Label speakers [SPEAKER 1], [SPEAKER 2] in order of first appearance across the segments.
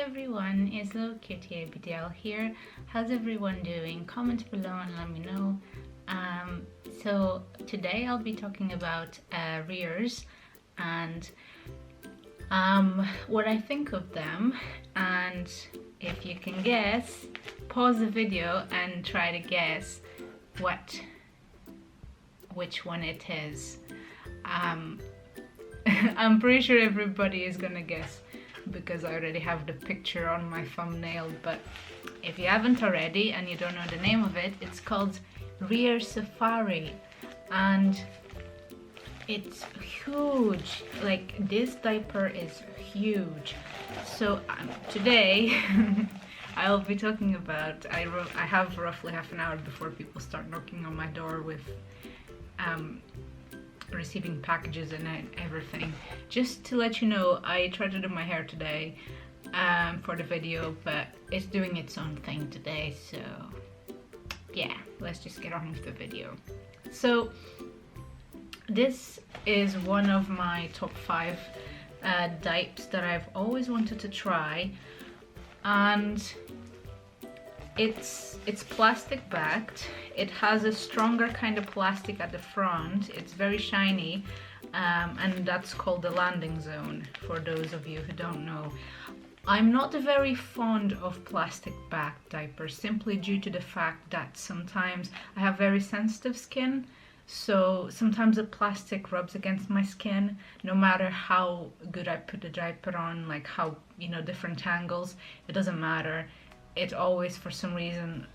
[SPEAKER 1] everyone, it's LittleCutieABDL here. How's everyone doing? Comment below and let me know. So today I'll be talking about Rearz and what I think of them, and if you can guess, pause the video and try to guess which one it is. I'm pretty sure everybody is gonna guess because I already have the picture on my thumbnail, but if you haven't already and you don't know the name of it, it's called Rearz Safari and it's huge. Like, this diaper is huge. So today I'll be talking about, I have roughly half an hour before people start knocking on my door with receiving packages and everything. Just to let you know, I tried to do my hair today for the video, but it's doing its own thing today, so yeah, let's just get on with the video. So this is one of my top 5 diapers that I've always wanted to try, and it's plastic backed. It has a stronger kind of plastic at the front. It's very shiny, and that's called the landing zone, for those of you who don't know. I'm not very fond of plastic backed diapers simply due to the fact that sometimes I have very sensitive skin, so sometimes the plastic rubs against my skin no matter how good I put the diaper on, like how, you know, different angles, it doesn't matter. It always, for some reason,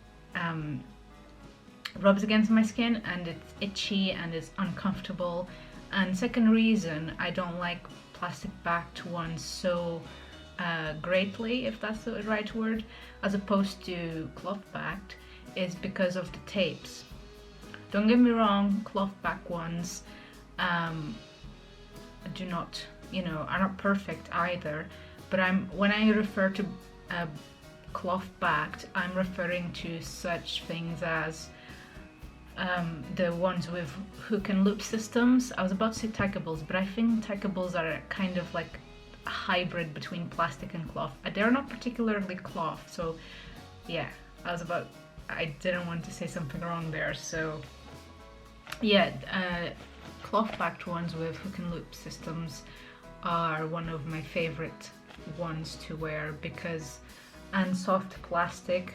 [SPEAKER 1] rubs against my skin and it's itchy and it's uncomfortable. And second reason I don't like plastic backed ones so greatly, if that's the right word, as opposed to cloth backed, is because of the tapes. Don't get me wrong, cloth backed ones do not, you know, are not perfect either, but when I refer to cloth backed, I'm referring to such things as the ones with hook and loop systems. I was about to say tie-cables, but I think tie-cables are kind of like a hybrid between plastic and cloth. They're not particularly cloth, so yeah, I didn't want to say something wrong there. So yeah, cloth backed ones with hook and loop systems are one of my favorite ones to wear, because, and soft plastic,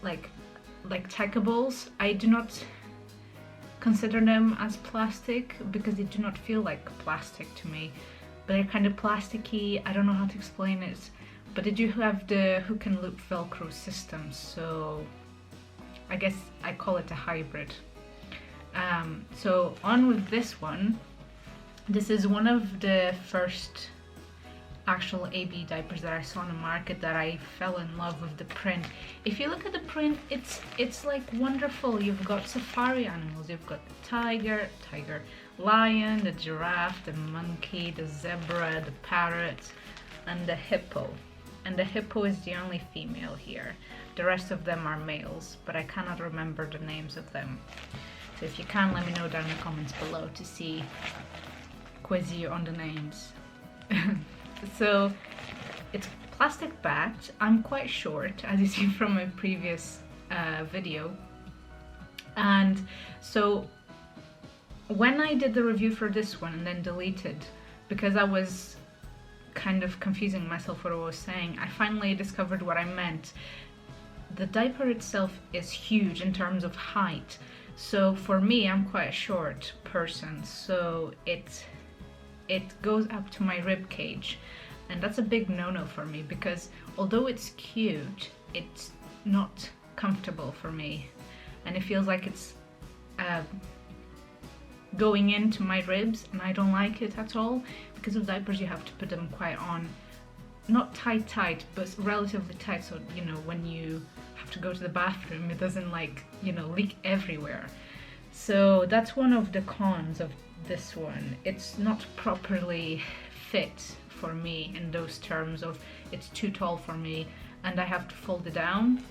[SPEAKER 1] like tie-cables, I do not consider them as plastic because they do not feel like plastic to me, but they're kind of plasticky. I don't know how to explain it, but they do have the hook and loop Velcro system, so I guess I call it a hybrid. So on with this one. This is one of the first actual AB diapers that I saw on the market that I fell in love with the print. If you look at the print, it's like wonderful. You've got safari animals. You've got the tiger, lion, the giraffe, the monkey, the zebra, the parrot, and the hippo. And the hippo is the only female here. The rest of them are males, but I cannot remember the names of them. So if you can, let me know down in the comments below to see, quiz you on the names. So it's plastic backed. I'm quite short, as you see from my previous video, and so when I did the review for this one and then deleted because I was kind of confusing myself what I was saying, I finally discovered what I meant. The diaper itself is huge in terms of height, so for me, I'm quite a short person, so it goes up to my rib cage, and that's a big no-no for me because although it's cute, it's not comfortable for me, and it feels like it's going into my ribs, and I don't like it at all. Because of diapers, you have to put them quite on, not tight, but relatively tight, so you know when you have to go to the bathroom, it doesn't, like, you know, leak everywhere. So that's one of the cons of this one. It's not properly fit for me in those terms of it's too tall for me and I have to fold it down.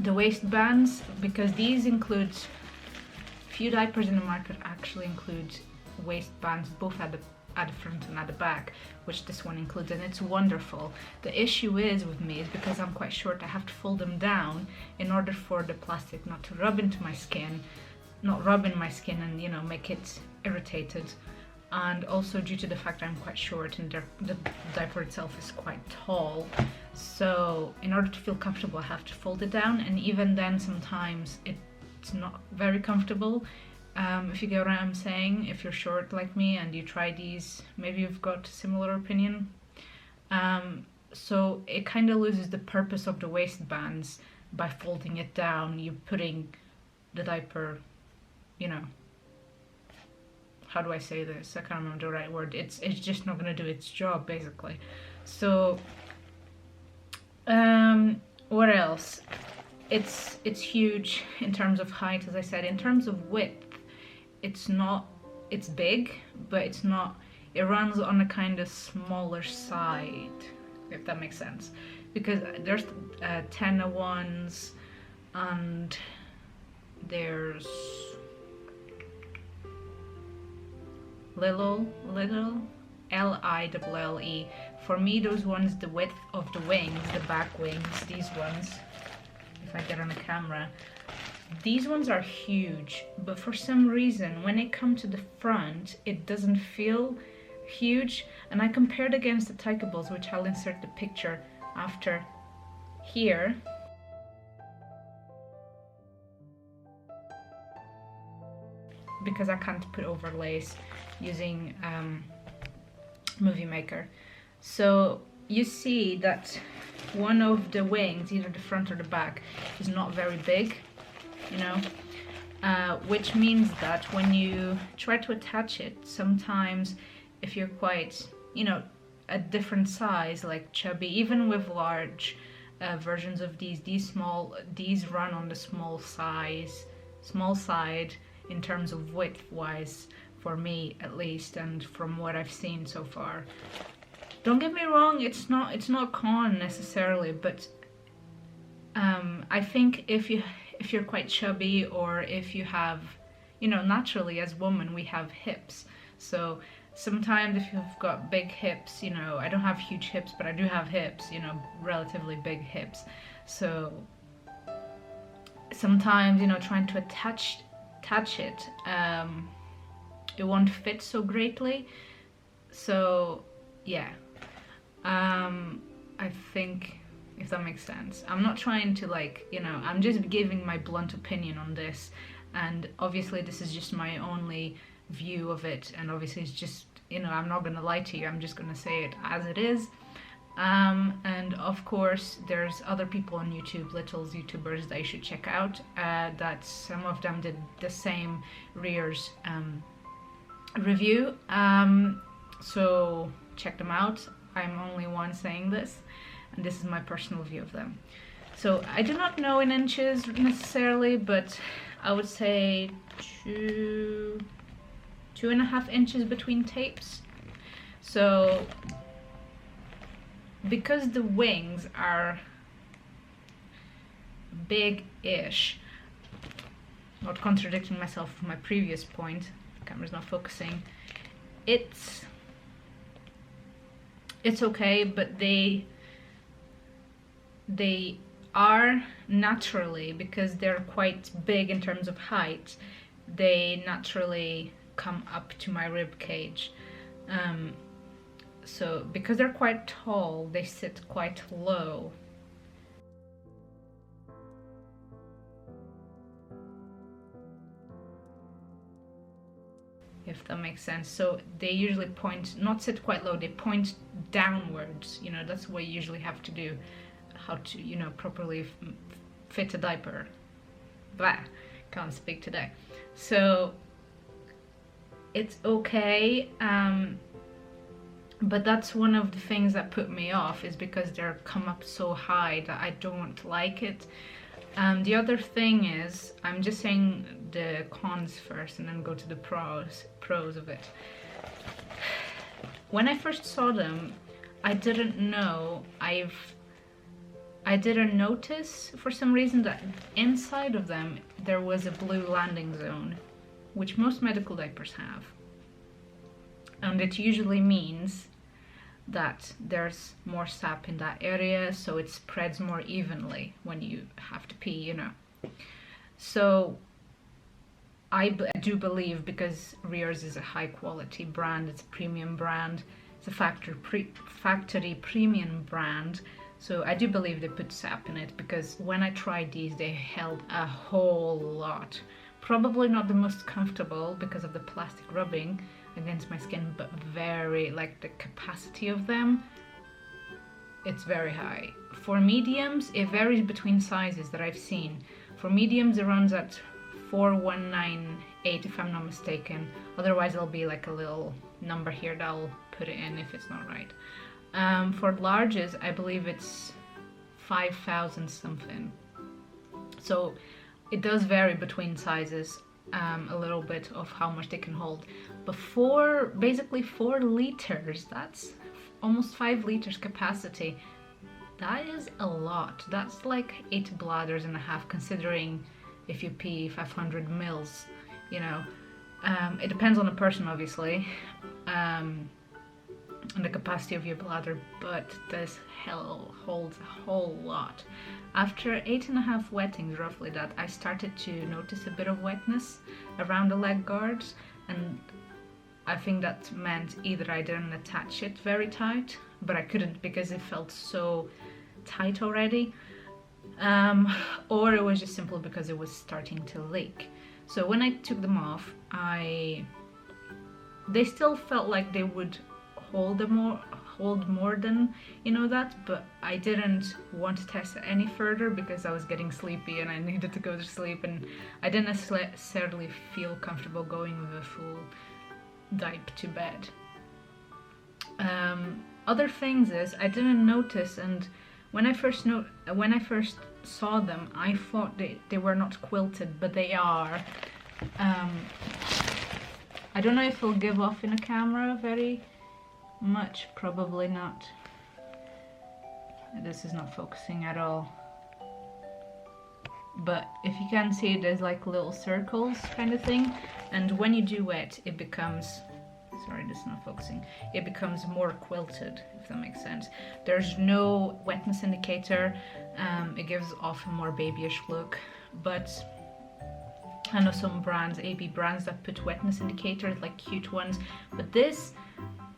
[SPEAKER 1] The waistbands, because these include, few diapers in the market actually include waistbands both at the at the front and at the back, which this one includes, and it's wonderful. The issue is with me is because I'm quite short, I have to fold them down in order for the plastic not to rub into my skin, not rub in my skin and, you know, make it irritated. And also due to the fact I'm quite short and the diaper itself is quite tall, so in order to feel comfortable I have to fold it down, and even then sometimes it's not very comfortable. If you get what I'm saying, if you're short like me and you try these, maybe you've got a similar opinion. So it kind of loses the purpose of the waistbands by folding it down. You're putting the diaper, you know, how do I say this? I can't remember the right word. It's just not going to do its job, basically. So, what else? It's huge in terms of height, as I said. In terms of width, it's big, but it's not. It runs on a kind of smaller side, if that makes sense. Because there's 10-1s and there's little L-I-double-L-E. For me, those ones, the width of the wings, the back wings, these ones, if I get on the camera, these ones are huge, but for some reason when it comes to the front it doesn't feel huge. And I compared against the Tykeables, which I'll insert the picture after here. Because I can't put overlays using Movie Maker. So you see that one of the wings, either the front or the back, is not very big, you know, which means that when you try to attach it, sometimes if you're quite, you know, a different size, like chubby, even with large versions of these run on the small side in terms of width wise, for me at least, and from what I've seen so far. Don't get me wrong, it's not a con necessarily, but I think if you're quite chubby, or if you have, you know, naturally as women we have hips, so sometimes if you've got big hips, you know, I don't have huge hips, but I do have hips, you know, relatively big hips, so sometimes, you know, trying to attach it, it won't fit so greatly. So yeah, I think, if that makes sense, I'm not trying to, like, you know, I'm just giving my blunt opinion on this, and obviously this is just my only view of it, and obviously it's just, you know, I'm not gonna lie to you, I'm just gonna say it as it is. And of course there's other people on YouTube, Little's YouTubers, that you should check out, that some of them did the same Rearz review, so check them out. I'm only one saying this, and this is my personal view of them. So I do not know in inches necessarily, but I would say 2.5 inches between tapes. So because the wings are big-ish, not contradicting myself with my previous point, the camera's not focusing, it's okay, but they are naturally, because they're quite big in terms of height, they naturally come up to my rib cage. So because they're quite tall, they sit quite low. If that makes sense. So they usually not sit quite low, they point downwards. You know, that's what you usually have to do, how to, you know, properly fit a diaper. Blah, can't speak today. So it's okay, but that's one of the things that put me off, is because they're come up so high that I don't like it. The other thing is, I'm just saying the cons first and then go to the pros of it. When I first saw them, I didn't notice for some reason that inside of them there was a blue landing zone, which most medical diapers have. and it usually means that there's more sap in that area, so it spreads more evenly when you have to pee, you know. So I do believe, because Rearz is a high quality brand, it's a premium brand, it's a factory premium brand, so I do believe they put sap in it, because when I tried these they held a whole lot. Probably not the most comfortable because of the plastic rubbing against my skin, but very, like, the capacity of them, it's very high. For mediums, it varies between sizes that I've seen. For mediums it runs at 4198 if I'm not mistaken, otherwise there'll be like a little number here that I'll put it in if it's not right. For larges I believe it's 5,000 something, so it does vary between sizes a little bit of how much they can hold. But basically 4 liters, that's almost 5 liters capacity. That is a lot. That's like 8 bladders and a half, considering if you pee 500 mils, you know. It depends on the person, obviously, and the capacity of your bladder, but this holds a whole lot. After 8.5 wettings, roughly that, I started to notice a bit of wetness around the leg guards, and I think that meant either I didn't attach it very tight, but I couldn't because it felt so tight already, or it was just simply because it was starting to leak. So when I took them off, they still felt like they would hold more than, you know, that, but I didn't want to test it any further because I was getting sleepy and I needed to go to sleep, and I didn't necessarily feel comfortable going with a full diaper to bed. Other things is I didn't notice, and when I first saw them I thought they were not quilted, but they are. I don't know if it'll give off in a camera very much, probably not. This is not focusing at all, but if you can see, there's like little circles kind of thing, and when you do wet it becomes, sorry, this is not focusing, it becomes more quilted, if that makes sense. There's no wetness indicator, it gives off a more babyish look, but I know some brands, AB brands, that put wetness indicators, like cute ones, but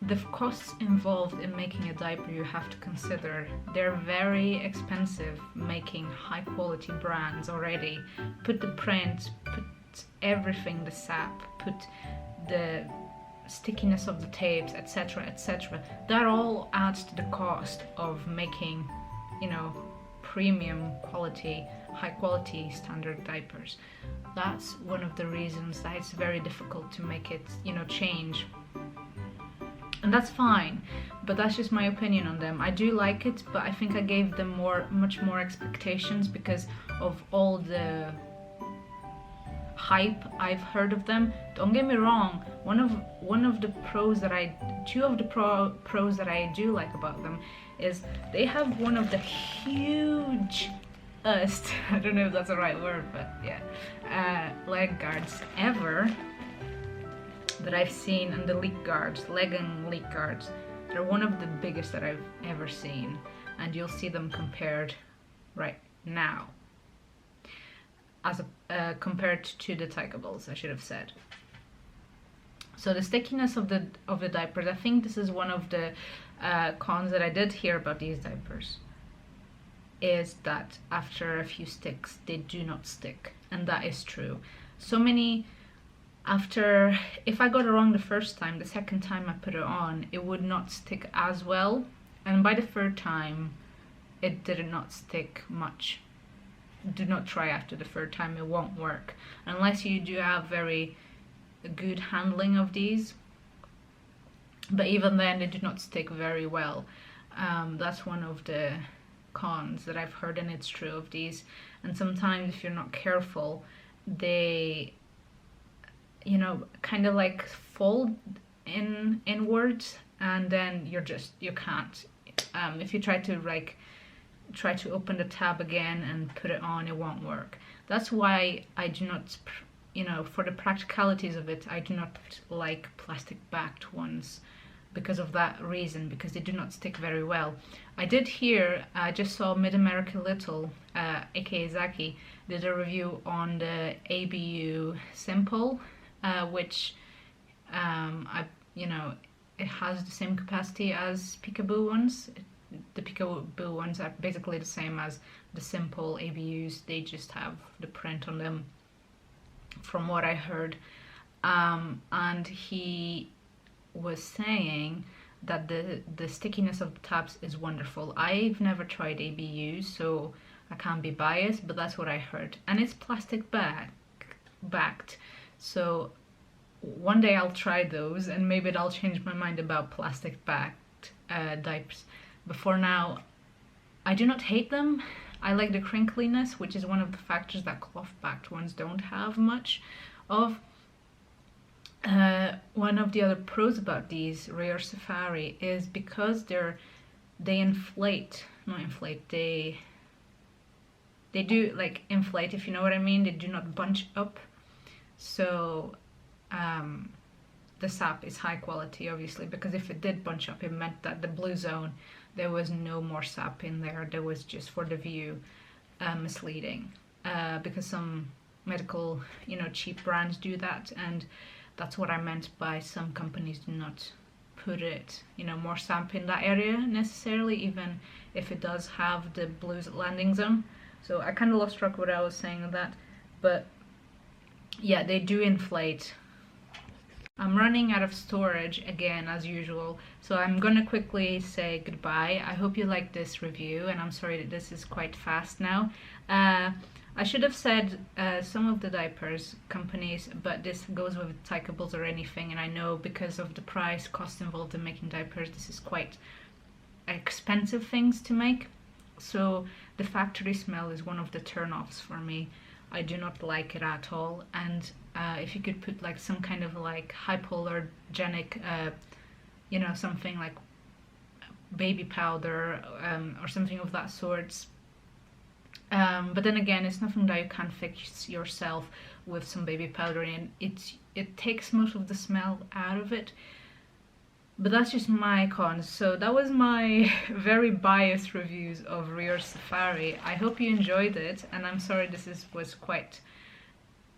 [SPEAKER 1] the costs involved in making a diaper you have to consider. They're very expensive, making high quality brands already. Put the print, put everything, the sap, put the stickiness of the tapes, etc, etc. That all adds to the cost of making, you know, premium quality, high quality standard diapers. That's one of the reasons that it's very difficult to make it, you know, change. And that's fine, but that's just my opinion on them. I do like it, but I think I gave them much more expectations because of all the hype I've heard of them. Don't get me wrong, two of the pros that I do like about them is they have one of the huge I don't know if that's the right word, but yeah, leg guards ever that I've seen, and the leak guards, leg and leak guards, they're one of the biggest that I've ever seen, and you'll see them compared right now as compared to the Tykables, I should have said. So the stickiness of the diapers, I think this is one of the cons that I did hear about these diapers, is that after a few sticks they do not stick, and that is true. So many, if I got it wrong the first time, the second time I put it on it would not stick as well, and by the third time it did not stick much. Do not try after the third time, it won't work unless you do have very good handling of these, but even then they do not stick very well. That's one of the cons that I've heard, and it's true of these. And sometimes if you're not careful, they, you know, kind of like fold inwards, and then you can't. If you try to open the tab again and put it on, it won't work. That's why I do not you know, for the practicalities of it, I do not like plastic backed ones because of that reason, because they do not stick very well. I did hear, I just saw Mid-America Little, aka Zaki, did a review on the ABU Simple, which you know, it has the same capacity as Peekaboo ones. The Peekaboo ones are basically the same as the Simple ABUs, they just have the print on them, from what I heard. And he was saying that the stickiness of the tabs is wonderful. I've never tried ABUs, so I can't be biased, but that's what I heard. And it's plastic backed, so one day I'll try those, and maybe I'll change my mind about plastic backed diapers. But for now, I do not hate them. I like the crinkliness, which is one of the factors that cloth backed ones don't have much of. One of the other pros about these Rearz Safari is because they inflate, not inflate, they do like inflate, if you know what I mean. They do not bunch up, so the sap is high quality, obviously, because if it did bunch up, it meant that the blue zone, there was no more sap in there. There was just for the view, misleading, because some medical, you know, cheap brands do that, and that's what I meant by some companies do not put it, you know, more sap in that area necessarily, even if it does have the blue landing zone. So I kind of lost track of what I was saying on that, but yeah, they do inflate. I'm running out of storage again, as usual, so I'm gonna quickly say goodbye. I hope you liked this review, and I'm sorry that this is quite fast now. I should have said some of the diapers companies, but this goes with Tykables or anything, and I know because of the price cost involved in making diapers, this is quite expensive things to make. So the factory smell is one of the turn-offs for me. I do not like it at all, and if you could put like some kind of like hypoallergenic, you know, something like baby powder or something of that sort. But then again, it's nothing that you can't fix yourself with some baby powder, and it takes most of the smell out of it. But that's just my cons. So that was my very biased reviews of Rearz Safari. I hope you enjoyed it, and I'm sorry this was quite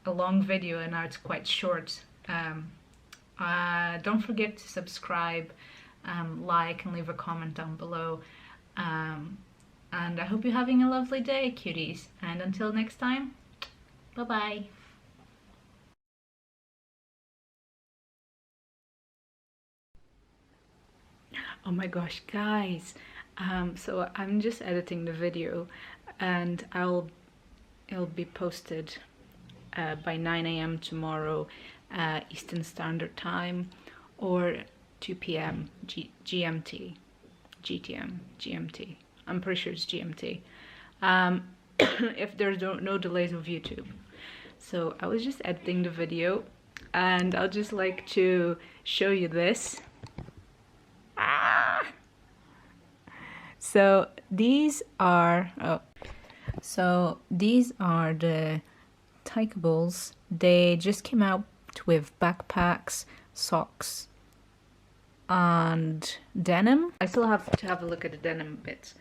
[SPEAKER 1] a long video and now it's quite short. Don't forget to subscribe, like, and leave a comment down below. And I hope you're having a lovely day, cuties. And until next time, bye-bye. Oh my gosh, guys, so I'm just editing the video, and it'll be posted by 9 AM tomorrow Eastern Standard Time, or 2 PM GMT, GMT. I'm pretty sure it's GMT, if there's no delays with YouTube. So I was just editing the video, and I'll just like to show you this. So these are the Tykables. They just came out with backpacks, socks, and denim. I still have to have a look at the denim bits.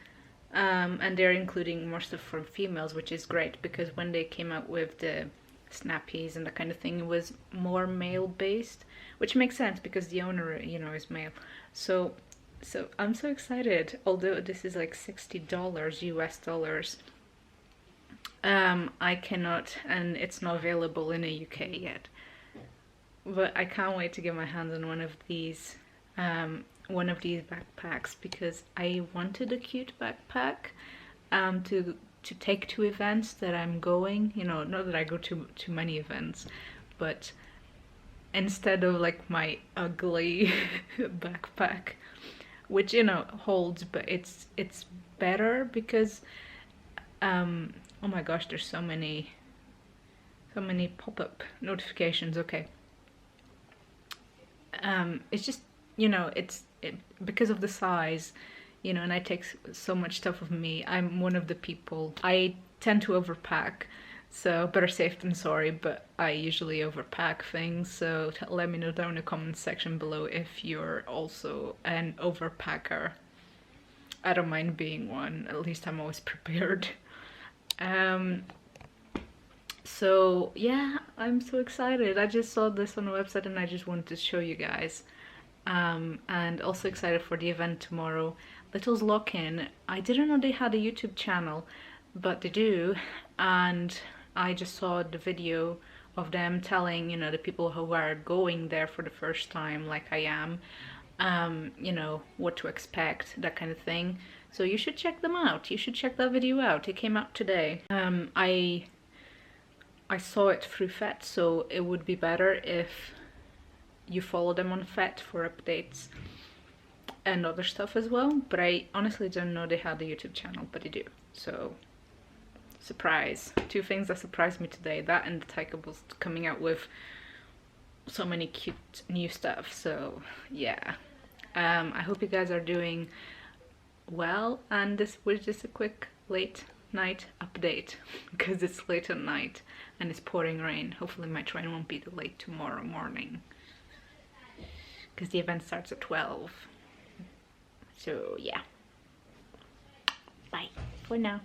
[SPEAKER 1] And they're including more stuff for females, which is great, because when they came out with the snappies and that kind of thing, it was more male based, which makes sense because the owner, you know, is male. So I'm so excited. Although this is like $60 US dollars, I cannot, and it's not available in the UK yet, but I can't wait to get my hands on one of these backpacks, because I wanted a cute backpack to take to events that I'm going, you know, not that I go to many events, but instead of like my ugly backpack, which, you know, holds, but it's better because oh my gosh, there's so many pop-up notifications. Okay, it's just, you know, because of the size, you know, and I take so much stuff with me. I'm one of the people, I tend to overpack, So better safe than sorry, but I usually overpack things, so let me know down in the comment section below if you're also an overpacker. I don't mind being one, at least I'm always prepared. So yeah, I'm so excited. I just saw this on the website and I just wanted to show you guys. And also excited for the event tomorrow. Little's Lock-In. I didn't know they had a YouTube channel, but they do, and I just saw the video of them telling, you know, the people who are going there for the first time, like I am, you know, what to expect, that kind of thing. So you should check them out. You should check that video out. It came out today. I saw it through FET, so it would be better if you follow them on FET for updates and other stuff as well. But I honestly don't know they had a YouTube channel, but they do. So surprise. Two things that surprised me today, that and the Taikables coming out with so many cute new stuff. So yeah, I hope you guys are doing well, and this was just a quick late night update because it's late at night and it's pouring rain. Hopefully my train won't be delayed tomorrow morning because the event starts at 12. So yeah, bye for now.